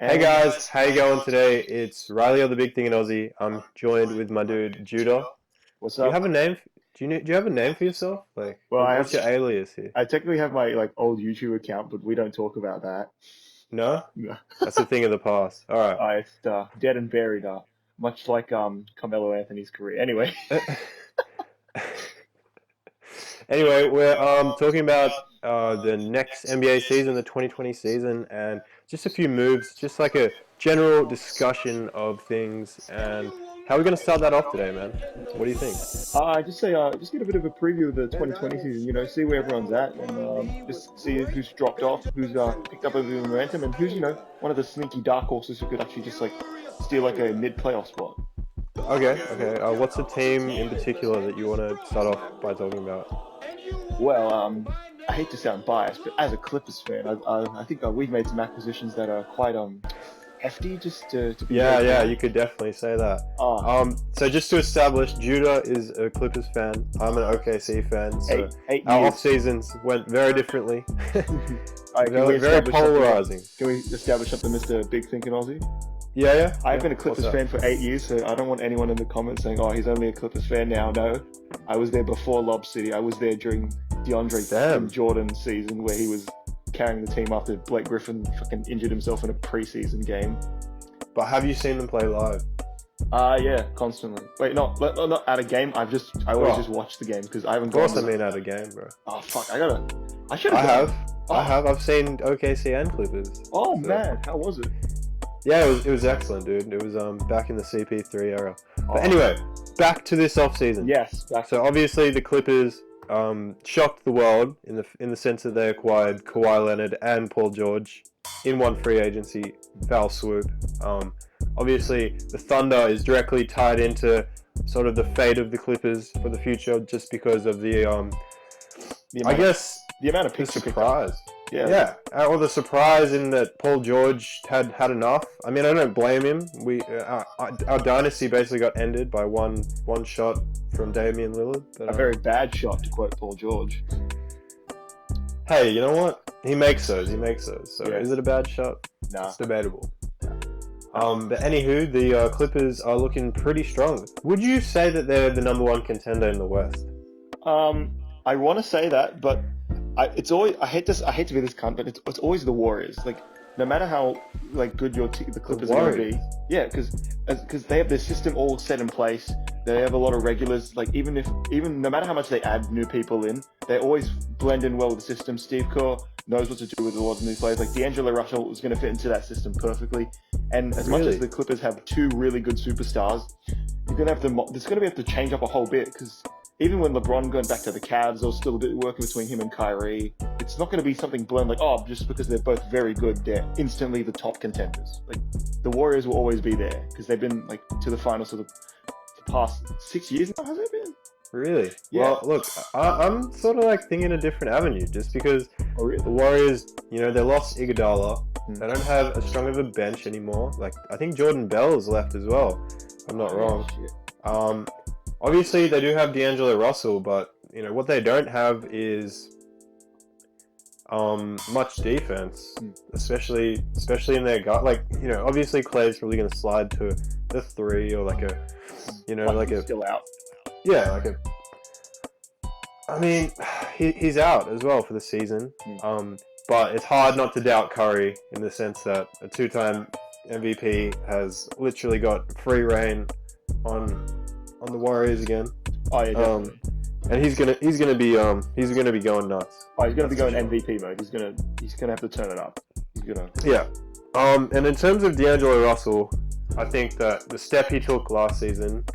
Hey And guys, how you going today? It's Riley of the Big Thing in Aussie. I'm joined with my dude Judah. what's Do you up? have a name? Do you have a name for yourself? Like, Well, I have what's your alias here? I technically have my old YouTube account, but we don't talk about that. No, No. that's a thing of the past. All It's dead and buried, much like Carmelo Anthony's career. Anyway, right. Anyway, we're talking about the next NBA season, the 2020 season, and just a few moves, just like a general discussion of things. And how are we going to start that off today, man? What do you think? just get a bit of a preview of the 2020 season. See where everyone's at, and just see who's dropped off, who's picked up a bit of momentum, and who's one of the sneaky dark horses who could actually just steal like a mid-playoff spot. Okay. What's a team in particular that you want to start off by talking about? Well, I hate to sound biased, but as a Clippers fan, I think we've made some acquisitions that are quite hefty, just to be very Yeah, fair. you could definitely say that. Ah, So just to establish, Judah is a Clippers fan. I'm an OKC fan. So eight our off years. seasons went very differently, All right, can we very establish something? polarizing. Can we establish something, Mr. Big Thinking Aussie? Yeah. I've been a What's Clippers up? fan for 8 years, so I don't want anyone in the comments saying, "Oh, he's only a Clippers fan now." No, I was there before Lob City. I was there during DeAndre Damn. Jordan season where he was carrying the team after Blake Griffin fucking injured himself in a preseason game. But have you seen them play live? Yeah, constantly. Wait, not at a game. I always Oh. just watch the game because I haven't Of course, gone. I mean at a game, bro. Oh fuck! I should I have. have. Oh. I have. I've seen OKC and Clippers. Oh So- man, how was it? Yeah, it was excellent, dude. It was back in the CP3 era. Oh, But anyway, back to this off season. yes, back. So obviously the Clippers shocked the world in the sense that they acquired Kawhi Leonard and Paul George in one free agency foul swoop. Obviously the Thunder is directly tied into sort of the fate of the Clippers for the future, just because of the I guess the amount of the picks. surprise. Yeah. Or the surprise in that Paul George had enough. I mean, I don't blame him. Our dynasty basically got ended by one shot from Damian Lillard. But, A very bad shot, to quote Paul George. hey, you know what? He makes those. So Yeah. is it a bad shot? Nah. It's debatable. But anywho, the Clippers are looking pretty strong. Would you say that they're the number one contender in the West? I want to say that, but it's always I hate to be this cunt, but it's always the Warriors. Like, no matter how good the Clippers are going to Warriors? be, yeah, because they have their system all set in place. They have a lot of regulars. Like, even no matter how much they add new people in, they always blend in well with the system. Steve Kerr knows what to do with a lot of new players. Like D'Angelo Russell is going to fit into that system perfectly. And as much Really? as the Clippers have two really good superstars, you're going to have to. There's going to have to change up a whole bit because. Even when LeBron going back to the Cavs, there was still a bit working between him and Kyrie. It's not going to be something blend like, oh, just because they're both very good, they're instantly the top contenders. Like, the Warriors will always be there because they've been to the finals for the past 6 years now, has it been? Really? Yeah. Well, look, I'm sort of thinking a different avenue, just because Oh, really? the Warriors, they lost Iguodala. Hmm. They don't have as strong of a bench anymore. Like, I think Jordan Bell's left as well. If I'm not wrong. Shit. Obviously they do have D'Angelo Russell, but what they don't have is much defense, especially in their gut. Like, obviously Clay's probably going to slide to the 3 or He's still out. I mean, he's out as well for the season. Hmm. But it's hard not to doubt Curry in the sense that a 2-time MVP has literally got free reign on the Warriors again. Oh yeah, definitely. And he's gonna be going nuts. Oh, he's gonna be That's going for sure. MVP mode. He's gonna have to turn it up. He's gonna. Yeah. And in terms of D'Angelo Russell, I think that the step he took last season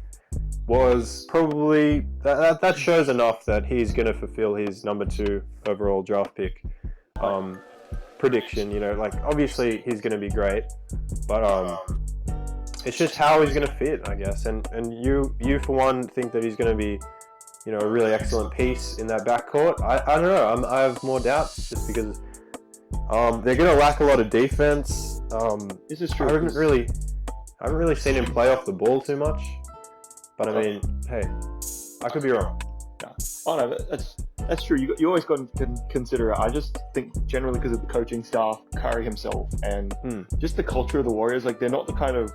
was probably that shows enough that he's gonna fulfill his number 2 overall draft pick prediction. Obviously he's gonna be great, but it's just how he's going to fit, I guess. And you for one think that he's going to be, a really excellent piece in that backcourt. I don't know. I have more doubts just because they're going to lack a lot of defense. This is true. I haven't really seen him play off the ball too much. But I mean, hey, I could be wrong. Oh no, that's That's true. You always got to consider it. I just think generally because of the coaching staff, Kyrie himself, and just the culture of the Warriors, like they're not the kind of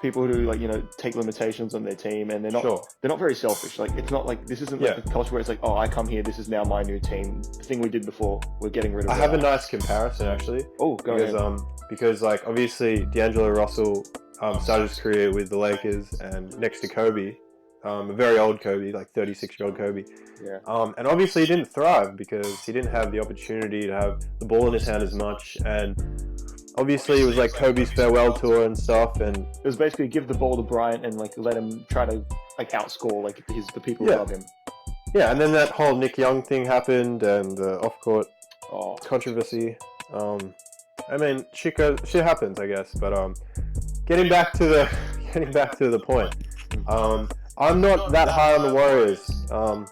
people who like take limitations on their team, and they're not very selfish. Like it's not like this isn't like the culture where it's like, oh, I come here, this is now my new team. The thing we did before, we're getting rid of. I have a nice comparison actually. Oh, go ahead. Because like obviously D'Angelo Russell started his career with the Lakers and next to Kobe, a very old Kobe, like 36-year-old Kobe. Yeah. And obviously he didn't thrive because he didn't have the opportunity to have the ball in his hand as much, and obviously it was like Kobe's farewell tour and stuff, and it was basically give the ball to Bryant and like let him try to like outscore like the people who love him. Yeah, and then that whole Nick Young thing happened and off-court controversy. I mean, shit happens, I guess. But getting back to the point. I'm not that high on the Warriors. I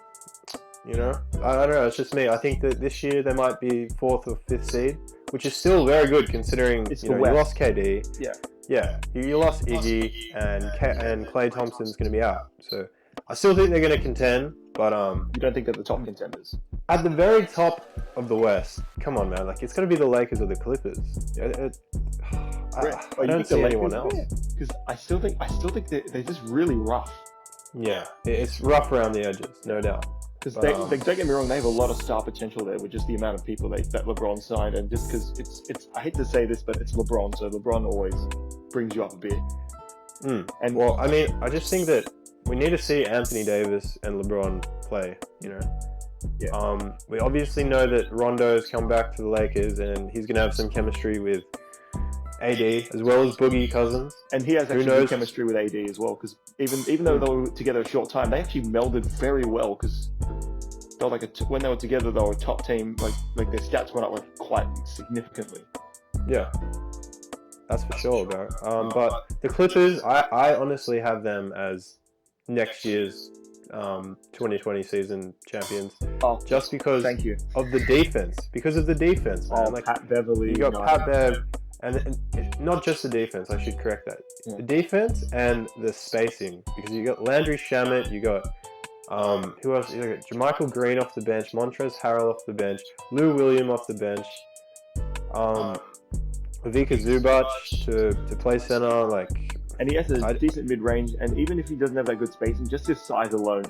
don't know. It's just me. I think that this year they might be 4th or 5th seed, which is still very good considering you lost KD. Yeah. You lost Iggy, and Klay Thompson's going to be out. So I still think they're going to contend, but you don't think they're the top contenders? At the very top of the West, come on, man! Like it's going to be the Lakers or the Clippers. I don't see anyone else. Because I still think they're just really rough. Yeah, it's rough around the edges, no doubt. Because don't get me wrong, they have a lot of star potential there with just the amount of people that LeBron signed, and just because it's I hate to say this, but it's LeBron, so LeBron always brings you up a bit. And well, I mean, I just think that we need to see Anthony Davis and LeBron play. Yeah. We obviously know that Rondo's come back to the Lakers, and he's gonna have some chemistry with AD as well as Boogie Cousins, and he has actually good chemistry with AD as well. Because even though they were together a short time, they actually melded very well. Because they were like when they were together, they were a top team. Like their stats went up like quite significantly. Yeah, that's for sure, bro. But the Clippers, I honestly have them as next year's 2020 season champions. Just because of the defense. Because of the defense, man. Like Pat Beverly. You got Pat Bev. And not just the defense, I should correct that. Yeah. The defense and the spacing, because you got Landry Shamet, you got who else? You got Jermichael Green off the bench, Montrezl Harrell off the bench, Lou Williams off the bench, Ivica Zubac to play center, like. And he has a decent mid-range, and even if he doesn't have that good spacing, just his size alone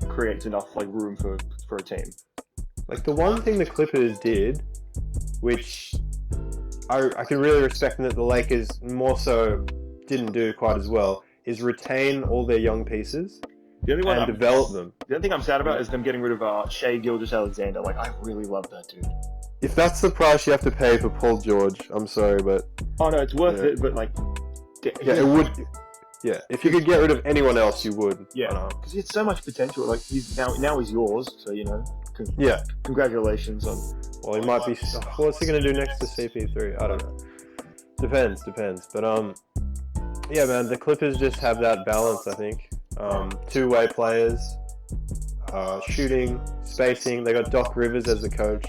creates enough like room for a team. Like the one thing the Clippers did, which I can really respect that the Lakers more so didn't do quite as well, is retain all their young pieces and develop them. The only thing I'm sad about is them getting rid of Shai Gilgeous-Alexander. Like, I really love that dude. If that's the price you have to pay for Paul George, I'm sorry, but... Oh, no, it's worth it, but, like... Yeah, it would... Yeah, if you could get rid of anyone else, you would. Yeah, because he had so much potential. Like, now he's yours, so, congratulations on... Well, he might be... What's he going to do next to CP3? I don't know. Depends. But, yeah, man, the Clippers just have that balance, I think. Two-way players, shooting, spacing. They got Doc Rivers as the coach.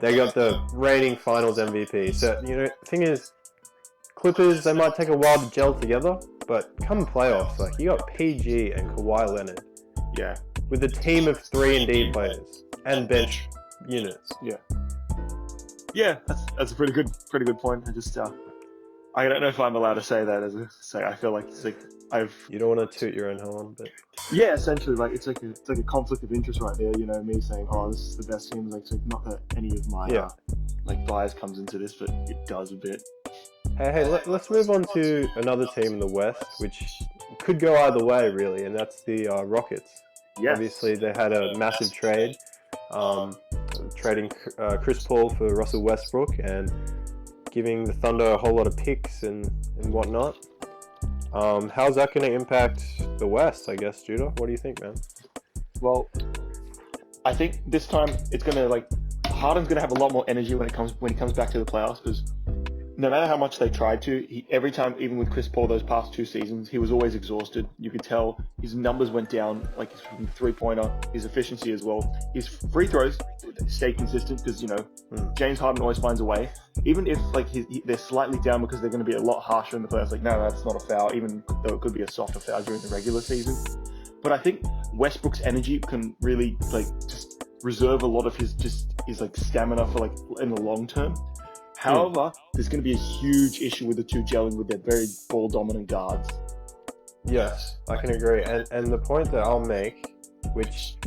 They got the reigning finals MVP. So, the thing is, Clippers, they might take a while to gel together, but come playoffs, like, you got PG and Kawhi Leonard. Yeah. With a team of 3-and-D players and bench units. Yeah, that's a pretty good point. I don't know if I'm allowed to say that I feel like it's like You don't want to toot your own horn, but yeah, essentially, like it's like a conflict of interest right there. Me saying, oh, this is the best team. Like, so not that any of my bias comes into this, but it does a bit. Hey, let's move on to another team in the West, which could go either way, really, and that's the Rockets. Yes. Obviously, they had a massive trade, trading Chris Paul for Russell Westbrook and giving the Thunder a whole lot of picks and whatnot. How's that going to impact the West, I guess, Judah? What do you think, man? Well, I think this time it's going to, Harden's going to have a lot more energy when he comes back to the playoffs, because no matter how much they tried to, every time, even with Chris Paul those past 2 seasons, he was always exhausted. You could tell his numbers went down, like his three-pointer, his efficiency as well. His free throws stay consistent because, James Harden always finds a way. Even if they're slightly down because they're going to be a lot harsher in the playoffs, no, that's not a foul, even though it could be a softer foul during the regular season. But I think Westbrook's energy can really like just reserve a lot of his like stamina for like in the long term. However, there's going to be a huge issue with the two gelling with their very ball dominant guards. Yes, I can agree. And the point that I'll make, which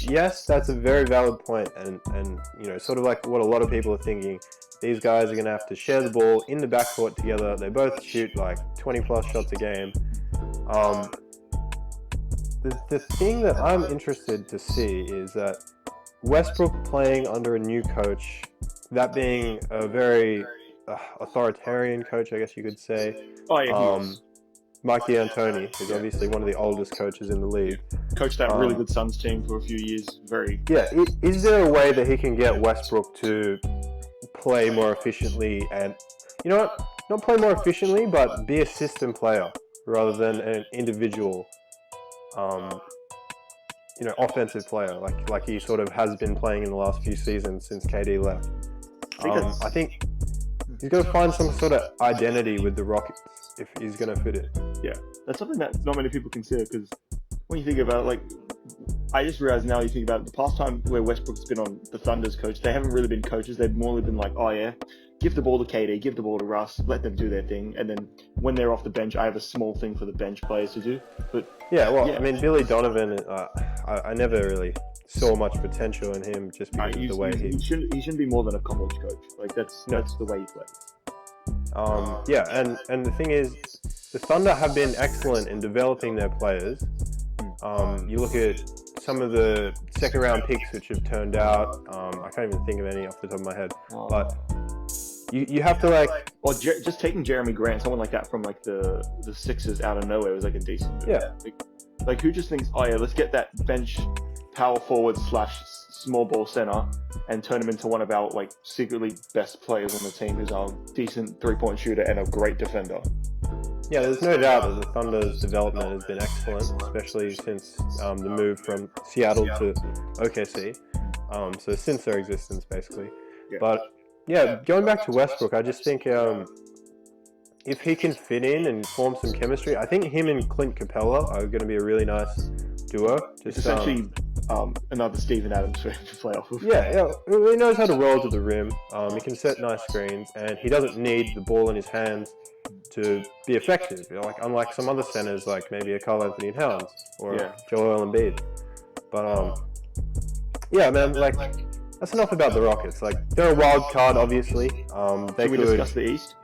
yes, that's a very valid point, and you know, sort of like what a lot of people are thinking. These guys are going to have to share the ball in the backcourt together. They both shoot like 20 plus shots a game. The thing that I'm interested to see is that Westbrook playing under a new coach, that being a very authoritarian coach, I guess you could say. Oh yeah, he is. Mike D'Antoni, who's obviously one of the oldest coaches in the league. Coached that really good Suns team for a few years. Yeah, is there a way that he can get Westbrook to play more efficiently and, you know what, not play more efficiently, but be a system player rather than an individual, you know, offensive player like he sort of has been playing in the last few seasons since KD left. I think he's got to find some sort of identity with the Rockets if he's going to fit it. Yeah, that's something that not many people consider, because when you think about it, like, I just realized now you think about it, the past time where Westbrook's been on the Thunder's coach, they haven't really been coaches. They've more been like, oh yeah, give the ball to KD, give the ball to Russ, let them do their thing. And then when they're off the bench, I have a small thing for the bench players to do. But yeah, well, I mean, Billy Donovan, I never really saw much potential in him just because of the way he shouldn't be more than a college coach. Like that's the way he plays. Yeah, and the thing is, the Thunder have been excellent in developing their players. You look at some of the second round picks which have turned out. I can't even think of any off the top of my head, but you have to like. Well, just taking Jeremy Grant, someone like that from like the Sixers out of nowhere was like a decent move. Yeah. Like who just thinks, oh yeah, let's get that bench power forward / small ball center and turn him into one of our like secretly best players on the team, who's a decent 3-point shooter and a great defender. Yeah, there's no doubt that the Thunder's development has been excellent, especially since the move from Seattle to OKC. So since their existence, basically. Yeah. But yeah, going back to Westbrook, I just think if he can fit in and form some chemistry, I think him and Clint Capella are going to be a really nice duo. Just essentially another Steven Adams to play off of. Yeah, he knows how to roll to the rim. He can set nice screens, and he doesn't need the ball in his hands to be effective. You know, like unlike some other centers, like maybe a Karl Anthony Towns or Joel Embiid. But yeah, man, like that's enough about the Rockets. Like they're a wild card, obviously. Should we discuss the East?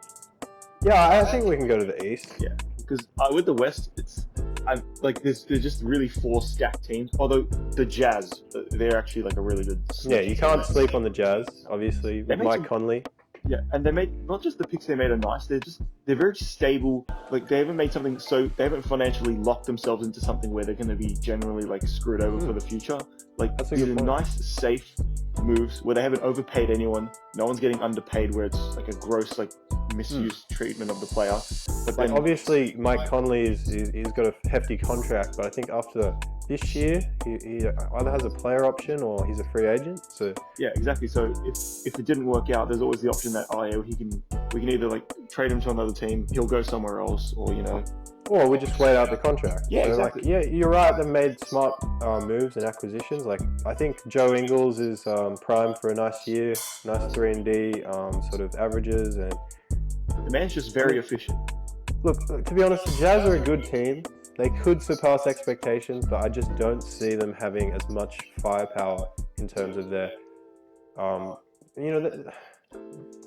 Yeah, I think we can go to the East. Yeah, because with the West, there's just really 4 stacked teams. Although the Jazz, they're actually like a really good. Yeah, you can't sleep on the Jazz, obviously. With Mike Conley. Yeah, and they made not just the picks they made are nice. They're very stable. Like they haven't made something they haven't financially locked themselves into something where they're going to be generally like screwed over for the future. Like these are nice, safe moves where they haven't overpaid anyone. No one's getting underpaid where it's like a gross like misuse treatment of the player. But then, obviously Mike Conley he's got a hefty contract, but I think after this year he either has a player option or he's a free agent. So yeah, exactly. So if it didn't work out, there's always the option that we can either like trade him to another team, he'll go somewhere else, or or we just wait out the contract. Yeah, so exactly. Like, yeah, you're right. They've made smart moves and acquisitions. Like I think Joe Ingles is primed for a nice year, nice 3-and-D sort of averages, and the man's just very efficient. Look, to be honest, the Jazz are a good team. They could surpass expectations, but I just don't see them having as much firepower in terms of their,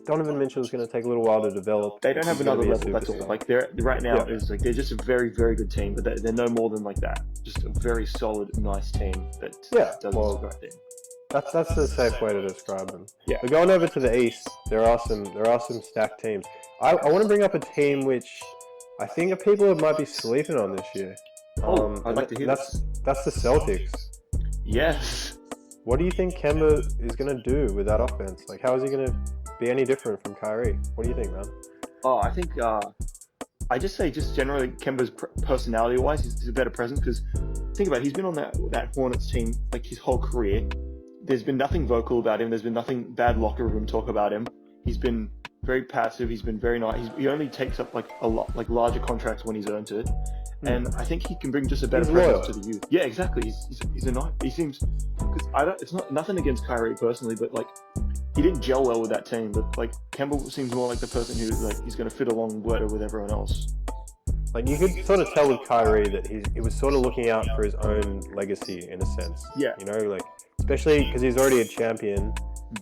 Donovan Mitchell is going to take a little while to develop. They don't have another level. That's all. Like they're right now is like they're just a very, very good team, but they're no more than like that. Just a very solid, nice team that does the right thing. That's the safe way to describe them. Yeah. But going over to the East, there are some stacked teams. I want to bring up a team which I think people might be sleeping on this year. I'd like to hear that's the Celtics. Yes. What do you think Kemba is going to do with that offense? Like, how is he going to be any different from Kyrie? What do you think, man? Oh, I think I just say generally Kemba's personality-wise, he's a better presence because think about it, he's been on that Hornets team like his whole career. There's been nothing vocal about him. There's been nothing bad locker room talk about him. He's been very passive. He's been very nice. He only takes up like a lot, like larger contracts when he's earned it. And I think he can bring just a better presence to the youth. Yeah, exactly. He's a nice. He seems because I don't. It's not nothing against Kyrie personally, but like he didn't gel well with that team. But like Campbell seems more like the person who like he's going to fit along better with everyone else. Like you could sort of tell with Kyrie that he was sort of looking out for his own legacy in a sense. Yeah. You know, like especially because he's already a champion.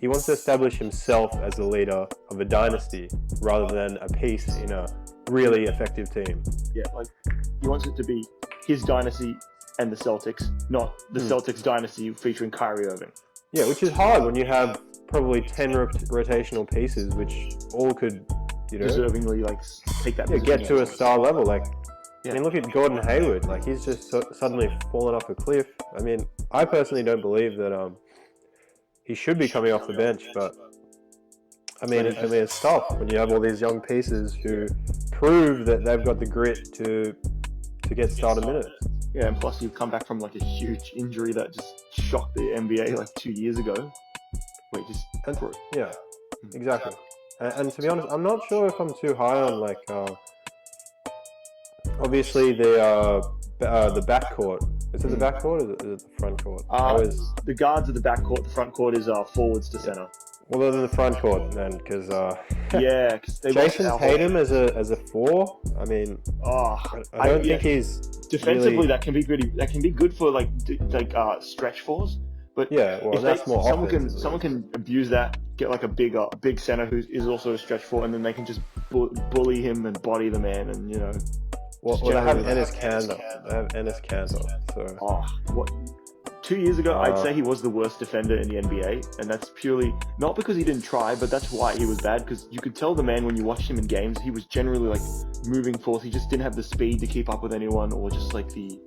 He wants to establish himself as the leader of a dynasty rather than a piece in a really effective team. Yeah, like he wants it to be his dynasty and the Celtics, not the Celtics dynasty featuring Kyrie Irving. Yeah, which is hard when you have probably 10 rotational pieces, which all could, you know, deservingly like take that. Yeah, get to a star level. Like, Yeah. I mean, look at Gordon Hayward. Like, he's just suddenly fallen off a cliff. I mean, I personally don't believe that he should be coming off the bench, but I mean, it's tough when you have all these young pieces who prove that they've got the grit to get starter minutes. Yeah, and plus you've come back from like a huge injury that just shocked the NBA like 2 years ago. Wait, Yeah, exactly. And to be honest, I'm not sure if I'm too high on like obviously the backcourt. Is it the backcourt or is it the front court? The guards of the backcourt, the front court is forwards to center. Well, they're in the front court then, because yeah, because Jason Tatum as a 4. I mean, I don't think he's defensively really... that can be good for like stretch fours. But yeah, well, that's more someone can abuse that, get like a big center who is also a stretch four, and then they can just bully him and body the man, and you know. Well, they have Enes Kanter. They have Enes Kanter. So. 2 years ago, I'd say he was the worst defender in the NBA, and that's purely not because he didn't try, but that's why he was bad. Because you could tell the man when you watched him in games, he was generally like moving forth. He just didn't have the speed to keep up with anyone, or just like the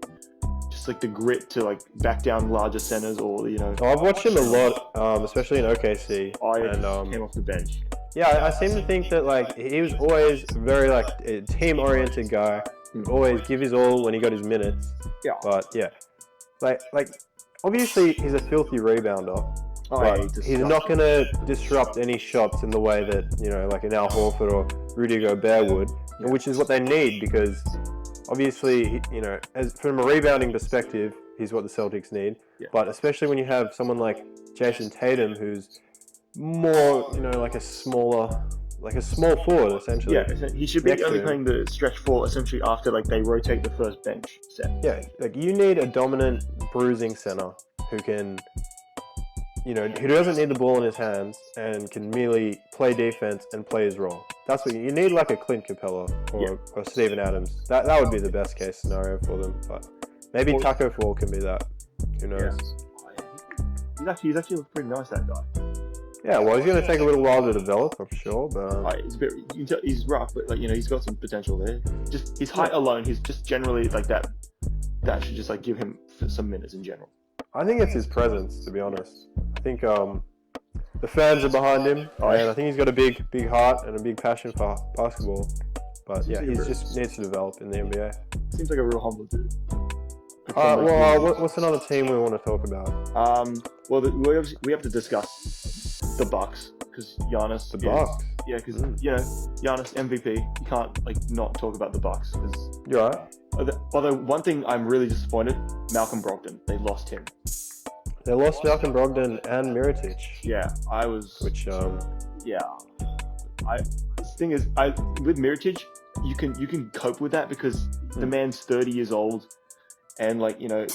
grit to like back down larger centers, or you know. I've watched him a lot, especially in OKC. And came off the bench. Yeah, I seem to think that like he was always very like a team-oriented guy. He'd always give his all when he got his minutes. Yeah. But yeah, like obviously he's a filthy rebounder. He's not going to disrupt any shots in the way that, you know, like an Al Horford or Rudy Gobert would, which is what they need, because obviously, you know, as from a rebounding perspective, he's what the Celtics need. Yeah. But especially when you have someone like Jason Tatum, who's more, you know, like a small forward, essentially. Yeah, he should be only playing the stretch four essentially after like they rotate the first bench set. Yeah, like you need a dominant bruising center who can, you know, who doesn't need the ball in his hands and can merely play defense and play his role. That's what you need, like a Clint Capella or Steven Adams. That would be the best case scenario for them. But maybe Taco Fall can be that. Who knows? Yeah. He's actually looked pretty nice, that guy. Yeah, well, he's going to take a little while to develop, I'm sure. But he's rough, but like, you know, he's got some potential there. Just his height alone, he's just generally like that. That should just like give him some minutes in general. I think it's his presence, to be honest. I think the fans are behind him, and I think he's got a big heart and a big passion for basketball. But yeah, he just needs to develop in the NBA. Seems like a real humble dude. What's another team we want to talk about? Well, we have to discuss the Bucks, because Giannis. The Bucks. Yeah, because you know, Giannis MVP. You can't like not talk about the Bucks. Because you're right. Although one thing I'm really disappointed, Malcolm Brogdon. They lost him. They lost Malcolm Brogdon and Mirotic. Yeah, I was. Which Yeah, the thing is, with Mirotic, you can cope with that because the man's 30 years old. And like, you know,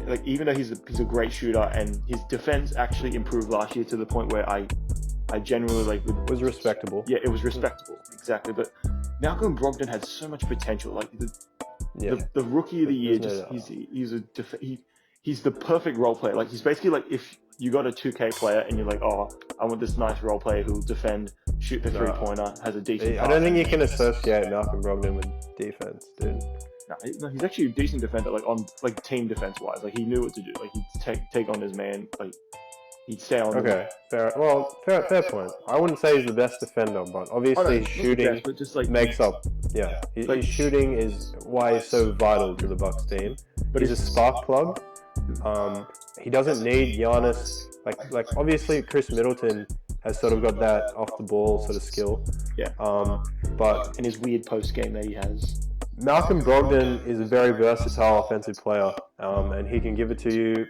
like even though he's a great shooter, and his defense actually improved last year to the point where I generally like was respectable. Yeah, it was respectable, exactly. But Malcolm Brogdon had so much potential. Like the rookie of the year, he's the perfect role player. Like he's basically like if you got a 2K player and you're like, oh, I want this nice role player who'll defend, shoot the 3-pointer, has a decent. I don't think you can associate Malcolm Brogdon with defense, dude. No, he's actually a decent defender, like on like team defense wise. Like he knew what to do. Like he'd take on his man. Like he'd stay on. Okay, fair. Well, fair point. I wouldn't say he's the best defender, but obviously his shooting makes up. Yeah, his shooting is why he's so vital to the Bucks team. But he's a spark plug. He doesn't need Giannis. Like obviously Chris Middleton has sort of got that off the ball sort of skill. Yeah. But And his weird post game that he has. Malcolm Brogdon is a very versatile offensive player, and he can give it to you.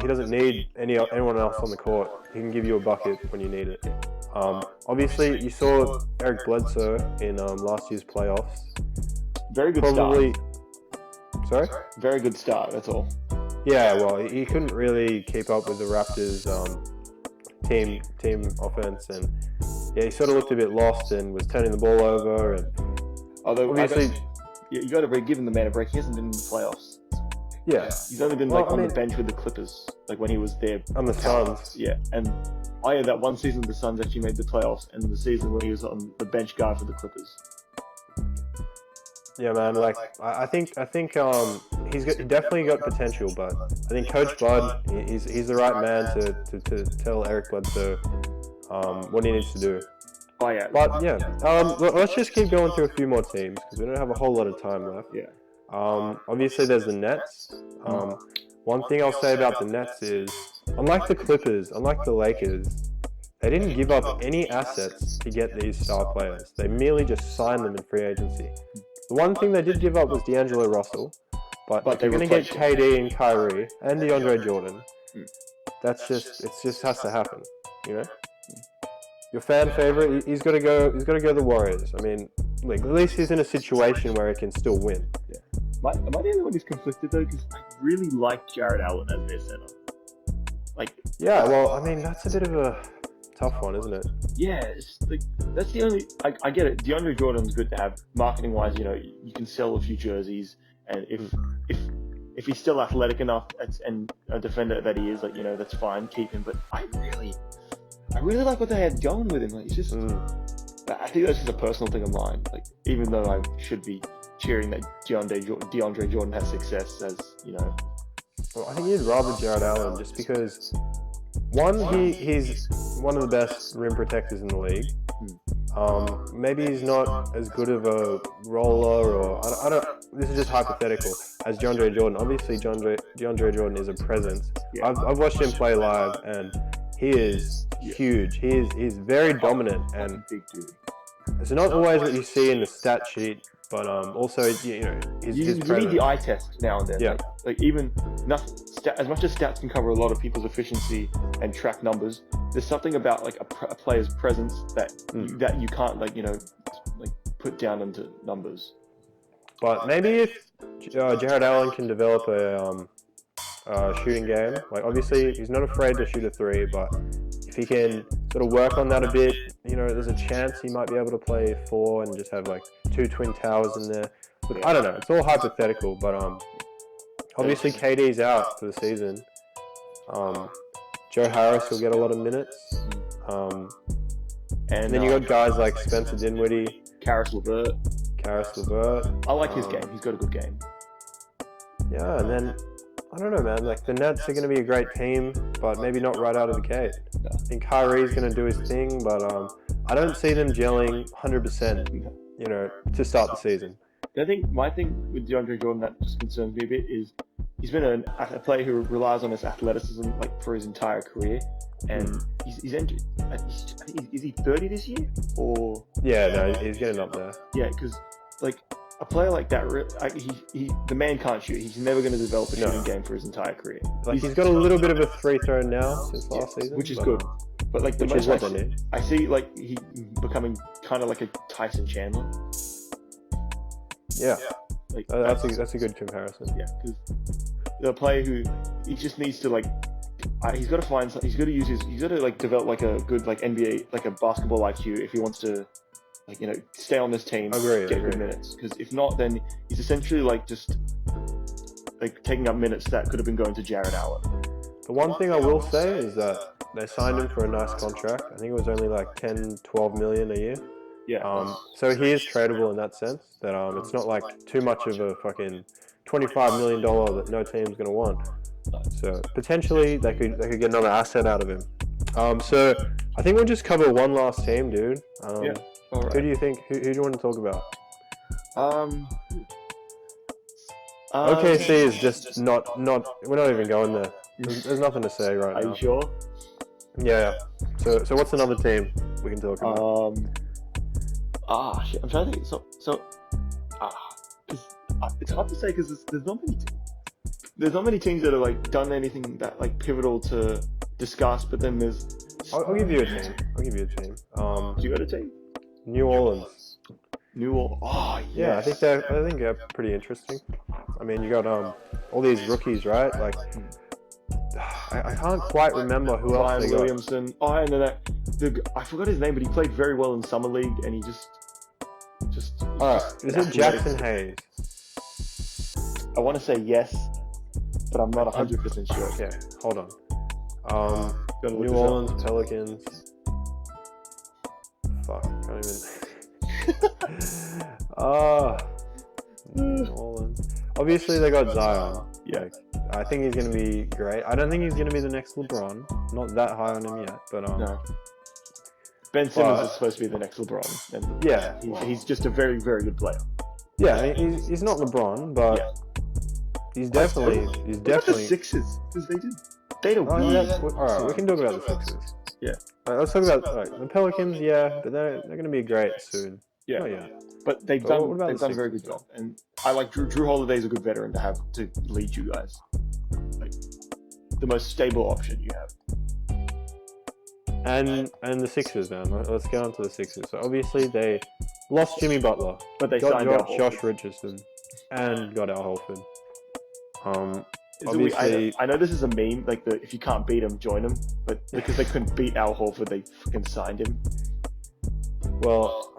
He doesn't need anyone else on the court. He can give you a bucket when you need it. Obviously, you saw Eric Bledsoe in last year's playoffs. Very good Probably. start. Sorry? Very good start, that's all. Yeah, well, he couldn't really keep up with the Raptors' team offense, and yeah, he sort of looked a bit lost and was turning the ball over. And Although, obviously, you got to be giving the man a break. He hasn't been in the playoffs. yeah, He's only been on the bench with the Clippers, like when he was there. On the Suns. Yeah, and I had that one season the Suns actually made the playoffs, and the season when he was on the bench guard for the Clippers. Yeah, man. Like I think he's definitely got potential, but I think Coach Bud, he's the right man to tell Eric Bledsoe what he needs to do. Oh yeah. But yeah, let's just keep going through a few more teams because we don't have a whole lot of time left. Yeah. Obviously there's the Nets. One thing I'll say about the Nets is, unlike the Clippers, unlike the Lakers, they didn't give up any assets to get these star players. They merely just signed them in free agency. The one thing they did give up was D'Angelo Russell, but if you're going to get KD and Kyrie and DeAndre Jordan, it just has to happen, you know? Your fan favorite, he's got to go the Warriors. I mean, like, at least he's in a situation where he can still win. Yeah. Am I the only one who's conflicted though? Because I really like Jared Allen as their center. Like. Yeah, well, I mean, that's a bit of a tough one, isn't it? Yeah, it's like, that's the only. I get it. DeAndre Jordan's good to have. Marketing wise, you know, you can sell a few jerseys, and if he's still athletic enough and a defender that he is, like, you know, that's fine, keep him. But I really like what they had going with him. Like, it's just. I think that's just a personal thing of mine. Like, even though I should be cheering that DeAndre Jordan has success, as you know. Well, I think you'd rather Jared Allen just because, one, he's one of the best rim protectors in the league. Maybe he's not as good of a roller, or I don't. This is just hypothetical. As DeAndre Jordan, obviously DeAndre Jordan is a presence. Yeah. I've watched him play live, and he is huge. He's very dominant, and big dude. It's not always what you see in the stat sheet, but also, you know, his you need the eye test now and then. Yeah. Like even as much as stats can cover a lot of people's efficiency and track numbers, there's something about like a player's presence that you can't, like, you know, like put down into numbers. But maybe if Jared Allen can develop a shooting game, like obviously he's not afraid to shoot a three, but if he can sort of work on that a bit, you know, there's a chance he might be able to play four and just have like two twin towers in there. Look, I don't know, it's all hypothetical, but obviously KD's out for the season. Joe Harris will get a lot of minutes. And then you got guys like Spencer Dinwiddie, Karis LeVert. I like his game. He's got a good game. Yeah, and then I don't know, man. Like the Nets are going to be a great team, but maybe not right out of the gate. I think Kyrie's going to do his thing, but I don't see them gelling 100%. You know, to start the season. I think my thing with DeAndre Jordan that just concerns me a bit is he's been a player who relies on his athleticism like for his entire career, and he's entered. Is he 30 this year or? Yeah, no, he's getting up there. Yeah, because like a player like that, the man can't shoot. He's never going to develop a shooting game for his entire career. Like he's got a little bit of a free throw now since last season, which is good. But like the which most is what I see like he becoming kind of like a Tyson Chandler. Yeah, like that's a good comparison. Yeah, because the player who he just needs to like. He's got to find. He's got to use his. He's got to like develop like a good like NBA like a basketball IQ if he wants to, like, you know, stay on this team. Agree. Good minutes. Because if not, then he's essentially like just like taking up minutes that could have been going to Jared Allen. The one thing I will say is that they signed him for a nice contract. I think it was only like 10, 12 million a year. Yeah. So he is tradable in that sense. That it's not like too much of a fucking $25 million that no team's gonna want. So potentially they could get another asset out of him. So I think we'll just cover one last team, dude. Yeah. All right. Who do you think? Who do you want to talk about? OKC is just not. We're not even going there. There's nothing to say right now. Are you sure? Yeah. So what's another team we can talk about? Shit. I'm trying to think. Ah, 'cause, it's hard to say because there's not many teams that have like done anything that like pivotal to discuss. But then there's. I'll give you a team. I'll give you a team. Do you got a team? New Orleans. New Orleans. Oh Yeah, yes. I think they're pretty interesting. I mean, you got all these rookies, right? Like, I can't quite remember who else Brian they got. Williamson. Oh, and then I forgot his name, but he played very well in summer league, and he just. All right, is it Jackson Hayes? I want to say yes, but I'm not 100% sure. Yeah, hold on. Gonna look New this Orleans up. Pelicans. Fuck, can't even. New Orleans. Obviously, they got Zion. Yeah. Like, I think he's going to be great. I don't think he's going to be the next LeBron. Not that high on him yet, but No. Ben Simmons is supposed to be the next LeBron, and yeah, he's just a very, very good player. yeah. He's not LeBron, but Yeah. he's definitely What about the Sixers? Because they don't. Oh, yeah. All right, we can talk about the Sixers. Yeah. All right, let's talk about the Pelicans. Yeah, but they're going to be great soon. Yeah. Oh, yeah. But they've But done what about the a very good Sixers? job, and I like Drew Holiday's a good veteran to have to lead you guys. Like the most stable option you have. And the Sixers, man. Let's get on to the Sixers. So obviously they lost Jimmy Butler, But they got signed Al Josh Horford. Richardson, and got Al Horford. Is it weird? Obviously, I know this is a meme, like if you can't beat him, join him. But because they couldn't beat Al Horford, they fucking signed him. well,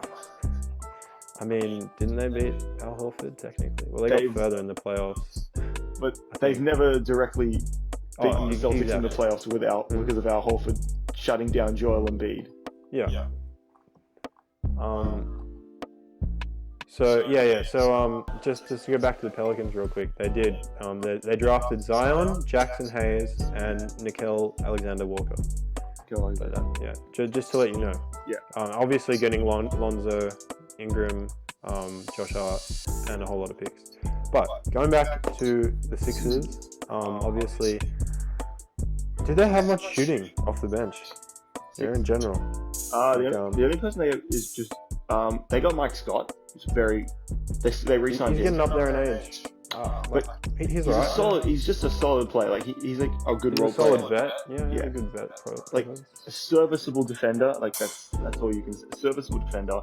I mean, didn't they beat Al Horford technically? Well, they got further in the playoffs. But they've never directly beaten the Celtics in the exactly. playoffs because of Al Horford shutting down Joel Embiid. Yeah. So yeah. So just to go back to the Pelicans real quick, they did. They drafted Zion, Jackson Hayes, and Nickeil Alexander-Walker. Go on. But yeah, just to let you know. Yeah. Obviously getting Lonzo, Ingram, Josh Hart, and a whole lot of picks. But going back to the Sixers, obviously, did they have much shooting off the bench? Yeah, in general. The only person they have is just they got Mike Scott. It's they re-signed He's him. getting up there in age. But he's right. He's just a solid player. Like he's like a good He's role a solid player. vet. Yeah, he's a good vet. Like a serviceable defender. Like that's all you can say. A serviceable defender.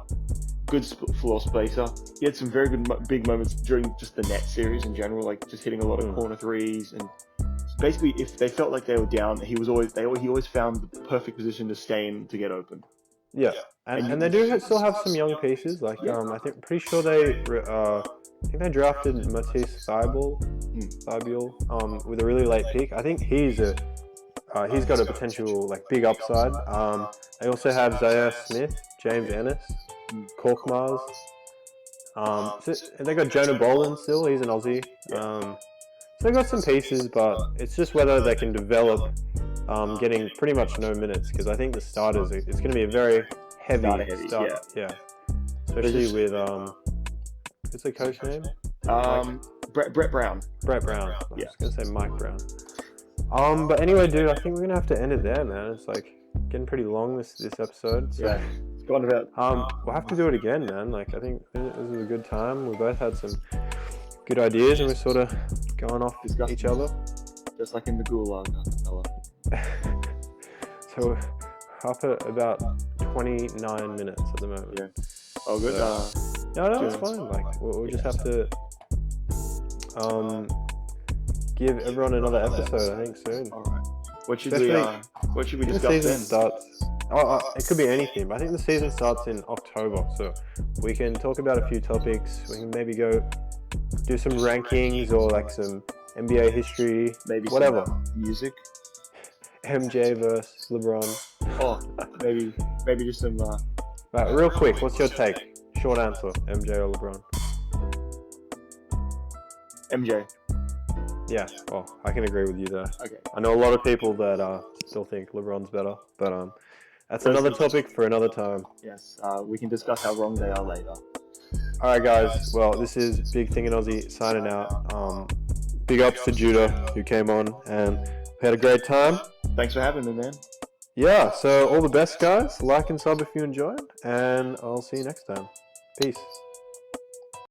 Good floor spacer. He had some very good big moments during just the net series in general. Like just hitting a lot of corner threes and. Basically, if they felt like they were down, he always found the perfect position to stay in to get open. Yeah, and they do still have some young pieces. Like pretty sure they I think they drafted Matisse Thybulle, with a really late pick. I think he's got a potential like big upside. They also have Zaire Smith, James Ennis, Korkmaz. So they got Jonah Bolin still. He's an Aussie. So they got some pieces, but it's just whether they can develop getting pretty much no minutes, because I think the starters, it's going to be a very heavy start. Yeah. Especially with, what's the coach name? Brett Brown. Brett Brown. I Yeah. was going to say Mike Brown. But anyway, dude, I think we're going to have to end it there, man. It's like getting pretty long this episode. So. Yeah. It's gone about. We'll have to do it again, man. Like, I think this was a good time. We both had some good ideas, and we're sort of going off each other. Just like in the gulag, fella. So we're up at about 29 minutes at the moment. Yeah. Oh, good. No, it's fine. Like we'll just have to give everyone another episode, I think, soon. All right. What should we The discuss season then? starts. It could be anything, but I think the season starts in October, so we can talk about a few topics. We can maybe go do some rankings or like some NBA history, Maybe whatever. Some, music. MJ versus LeBron. Oh, maybe just some. Right, real quick, what's your take? Short answer: MJ or LeBron? MJ. Yeah, well, I can agree with you there. Okay. I know a lot of people that still think LeBron's better, but that's another topic for another time. Yes. We can discuss how wrong they are later. All right, guys. Well, this is Big Thing in Aussie signing out. Big ups to Judah who came on, and we had a great time. Thanks for having me, man. yeah, so all the best, guys. Like and sub if you enjoyed, and I'll see you next time. Peace.